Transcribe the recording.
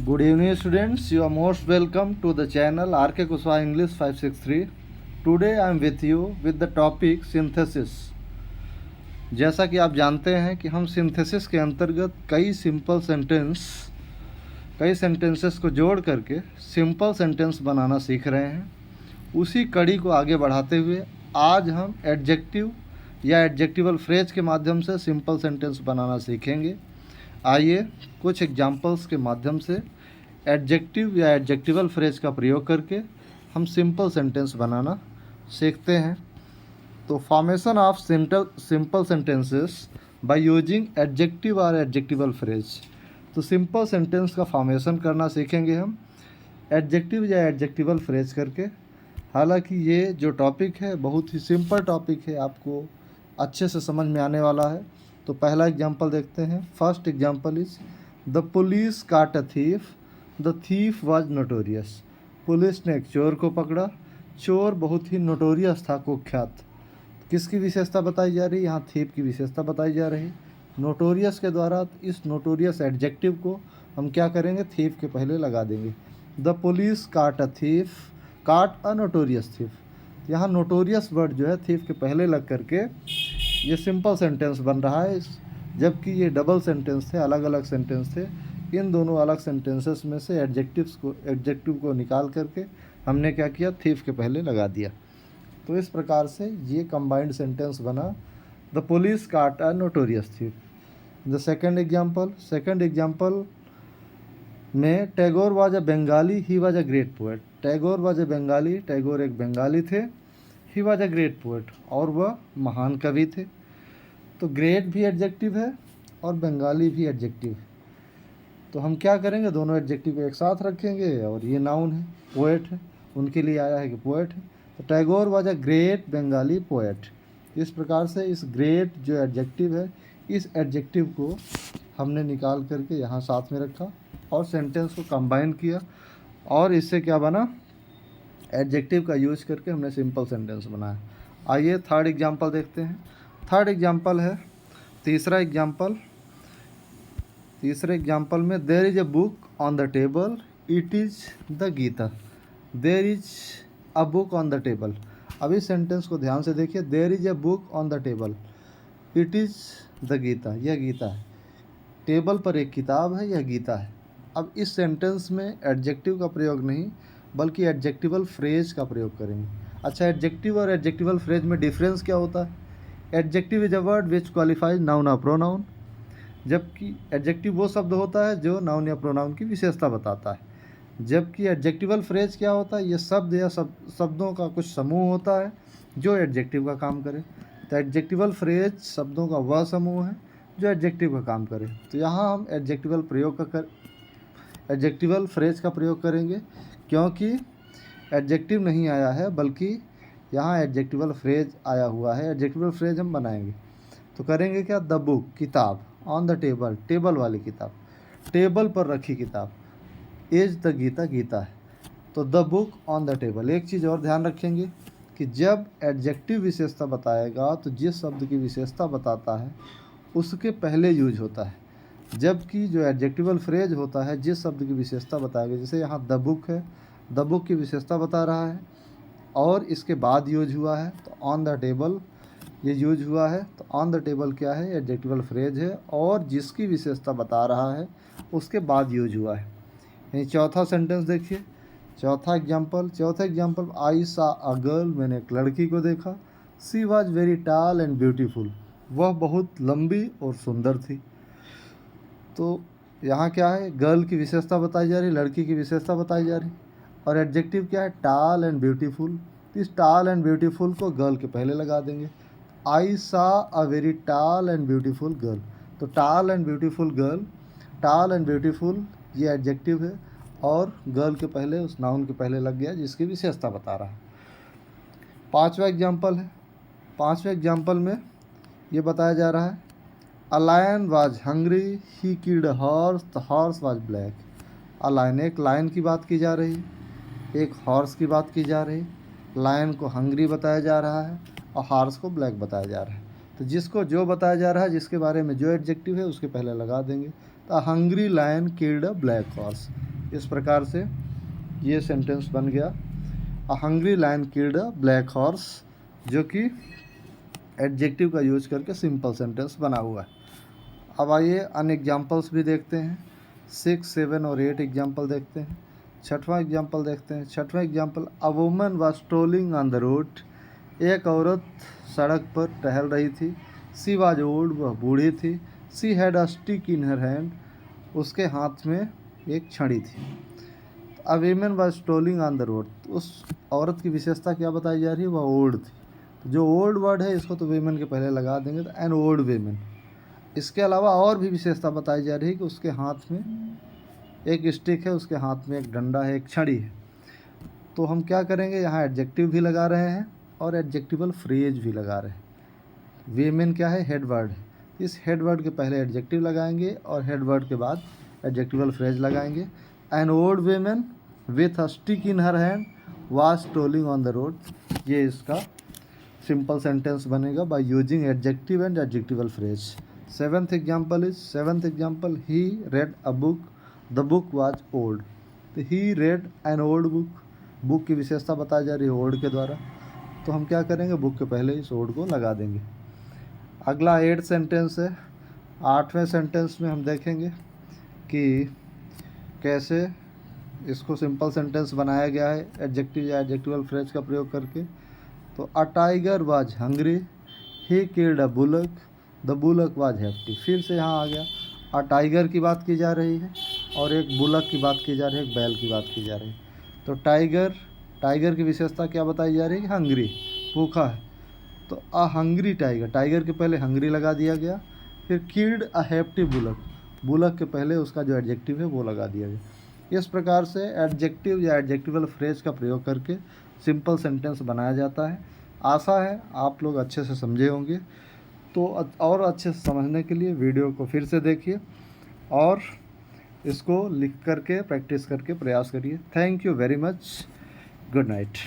Good evening students, you are most welcome to the channel RK Kuswaha English 563. Today I am with you with the topic synthesis. जैसा कि आप जानते हैं कि हम synthesis के अंतर्गत कई सेंटेंसेस को जोड़ करके सिंपल सेंटेंस बनाना सीख रहे हैं। उसी कड़ी को आगे बढ़ाते हुए आज हम एडजेक्टिव या एडजेक्टिवल फ्रेज के माध्यम से सिंपल सेंटेंस बनाना सीखेंगे। आइए कुछ एग्जाम्पल्स के माध्यम से एडजेक्टिव या एडजेक्टिवल फ्रेज का प्रयोग करके हम सिंपल सेंटेंस बनाना सीखते हैं। तो formation of simple sentences bye using adjective और एडजेक्टिवल फ्रेज। तो सिंपल सेंटेंस का फॉर्मेशन करना सीखेंगे हम एडजेक्टिव या एडजेक्टिवल फ्रेज करके। हालांकि ये जो टॉपिक है बहुत ही सिंपल टॉपिक है, आपको अच्छे से समझ में आने वाला है। तो पहला एग्जांपल देखते हैं। First example is the police caught a thief, the thief was notorious. Police ने एक चोर को पकड़ा, चोर बहुत ही नोटोरियस था, कुख्यात। किसकी विशेषता बताई जा रही है? यहाँ थीफ की विशेषता बताई जा रही है नोटोरियस के द्वारा। इस नोटोरियस एडजेक्टिव को हम क्या करेंगे? थीफ के पहले लगा देंगे। The police caught a thief, काट अ नोटोरियस थीफ। यहाँ नोटोरियस वर्ड जो है थीफ के पहले लग करके ये सिंपल सेंटेंस बन रहा है, जबकि ये डबल सेंटेंस थे, अलग अलग सेंटेंस थे। इन दोनों अलग सेंटेंसेस में से एडजेक्टिव को निकाल करके हमने क्या किया? थीफ के पहले लगा दिया। तो इस प्रकार से ये कंबाइंड सेंटेंस बना, the police caught a notorious thief. The second example में Tagore was a Bengali, he was a great poet. Tagore was a Bengali, Tagore एक बंगाली थे। He was a great poet, और वह महान कवि थे। तो ग्रेट भी एडजेक्टिव है और बंगाली भी एडजेक्टिव है। तो हम क्या करेंगे? दोनों एडजेक्टिव को एक साथ रखेंगे और ये नाउन है, पोएट है, उनके लिए आया है कि पोएट है। तो Tagore was a great Bengali poet. इस प्रकार से इस ग्रेट जो एडजेक्टिव है, इस एडजेक्टिव को हमने निकाल करके यहाँ साथ में रखा और सेंटेंस को कंबाइन किया, और इससे क्या बना? एडजेक्टिव का यूज करके हमने सिंपल सेंटेंस बनाया। आइए थर्ड एग्जांपल देखते हैं। थर्ड एग्जांपल है तीसरे एग्जांपल में there is a book on the table, it is the Gita. There is a book on the table. अब इस सेंटेंस को ध्यान से देखिए। There is a book on the table, it is the Gita. यह गीता है, टेबल पर एक किताब है, यह गीता है। अब इस सेंटेंस में एडजेक्टिव का प्रयोग नहीं बल्कि एडजेक्टिवल फ्रेज का प्रयोग करेंगे। अच्छा, एडजेक्टिव और एडजेक्टिवल फ्रेज में डिफरेंस क्या होता है? Adjective is a word which qualifies noun और प्रोनाउन, जबकि एडजेक्टिव वो शब्द होता है जो नाउन या प्रोनाउन की विशेषता बताता है। जबकि एडजेक्टिवल फ्रेज क्या होता है? ये शब्द या शब्दों का कुछ समूह होता है जो एडजेक्टिव का काम करे। तो एडजेक्टिवल फ्रेज शब्दों का वह समूह है जो एडजेक्टिव का काम करे। तो यहाँ हम एडजेक्टिवल फ्रेज का प्रयोग करेंगे, क्योंकि एडजेक्टिव नहीं आया है बल्कि यहाँ एडजेक्टिवल फ्रेज आया हुआ है। एडजेक्टिवल फ्रेज हम बनाएंगे तो करेंगे क्या? द बुक, किताब, ऑन द टेबल, टेबल वाली किताब, टेबल पर रखी किताब, इज द गीता, गीता है। तो the book on the table. एक चीज़ और ध्यान रखेंगे कि जब एडजेक्टिव विशेषता बताएगा तो जिस शब्द की विशेषता बताता है उसके पहले यूज होता है, जबकि जो एडजेक्टिवल फ्रेज होता है जिस शब्द की विशेषता बताएगा, जैसे यहाँ द बुक है, द बुक की विशेषता बता रहा है और इसके बाद यूज हुआ है। तो ऑन द टेबल ये यूज हुआ है। तो ऑन द टेबल क्या है? एडजेक्टिवल फ्रेज है और जिसकी विशेषता बता रहा है उसके बाद यूज हुआ है। यही चौथा सेंटेंस देखिए। चौथा example I saw a girl, मैंने एक लड़की को देखा। She was very tall and beautiful, वह बहुत लंबी और सुंदर थी। तो यहाँ क्या है? गर्ल की विशेषता बताई जा रही, लड़की की विशेषता बताई जा रही, और एडजेक्टिव क्या है? Tall and beautiful. इस टॉल एंड ब्यूटीफुल को गर्ल के पहले लगा देंगे। I saw a very tall and beautiful girl. तो tall and beautiful girl, tall and beautiful ये एडजेक्टिव है और गर्ल के पहले, उस नाउन के पहले लग गया जिसकी विशेषता बता रहा है। पांचवा एग्जाम्पल में ये बताया जा रहा है a lion was hungry, he killed a horse, the horse was black. A lion, एक लायन की बात की जा रही है, एक हॉर्स की बात की जा रही है। लायन को हंग्री बताया जा रहा है और हॉर्स को ब्लैक बताया जा रहा है। तो जिसको जो बताया जा रहा है, जिसके बारे में जो एडजेक्टिव है उसके पहले लगा देंगे। तो hungry lion killed a black horse, इस प्रकार से ये सेंटेंस बन गया। A hungry lion killed a black horse, जो कि एडजेक्टिव का यूज करके सिंपल सेंटेंस बना हुआ है। अब आइए अन्य एग्जाम्पल्स भी देखते हैं। 6, 7 और 8 एग्जाम्पल देखते हैं। छठवां एग्जाम्पल देखते हैं। छठवां example, a woman was strolling on the road, एक औरत सड़क पर टहल रही थी। सी वाज ओल्ड, वह बूढ़ी थी। She had a stick in her hand, उसके हाथ में एक छड़ी थी। अ women was strolling on the road, उस औरत की विशेषता क्या बताई जा रही है, वह ओल्ड थी। तो जो ओल्ड वर्ड है इसको तो वीमेन के पहले लगा देंगे, तो एन ओल्ड वीमेन। इसके अलावा और भी विशेषता बताई जा रही है कि उसके हाथ में एक स्टिक है, उसके हाथ में एक डंडा है, एक छड़ी है। तो हम क्या करेंगे, यहाँ एडजेक्टिव भी लगा रहे हैं और एडजेक्टिवल फ्रेज भी लगा रहे हैं। वीमेन क्या है, हेड वर्ड है। इस हेड वर्ड के पहले एडजेक्टिव लगाएंगे और हेड वर्ड के बाद एडजेक्टिवल फ्रेज लगाएंगे। An old women with a stick in her hand was strolling on the road, ये इसका सिंपल सेंटेंस बनेगा by using adjective and adjectival phrase. Seventh example, he read a book, the book was old. तो he read an old book, book की विशेषता बताई जा रही है ओल्ड के द्वारा, तो हम क्या करेंगे, बुक के पहले इस ओल्ड को लगा देंगे। अगला 8th सेंटेंस है। 8वें सेंटेंस में हम देखेंगे कि कैसे इसको सिंपल सेंटेंस बनाया गया है एडजेक्टिव या एडजेक्टिवल फ्रेज का प्रयोग करके। तो a tiger was hungry, he killed a bullock, the bullock was hefty. फिर से यहाँ आ गया, अ टाइगर की बात की जा रही है और एक बुलक की बात की जा रही है, एक बैल की बात की जा रही है। तो टाइगर की विशेषता क्या बताई जा रही है, हंग्री, भूखा है। तो अ हंग्री टाइगर, टाइगर के पहले हंग्री लगा दिया गया। फिर killed a hefty bullock, bullock के पहले उसका जो एडजेक्टिव है वो लगा दिया गया। इस प्रकार से एडजेक्टिव या एडजेक्टिवल फ्रेज का प्रयोग करके सिंपल सेंटेंस बनाया जाता है। आशा है आप लोग अच्छे से समझे होंगे। तो और अच्छे से समझने के लिए वीडियो को फिर से देखिए और इसको लिख करके प्रैक्टिस करके प्रयास करिए। Thank you very much. Good night.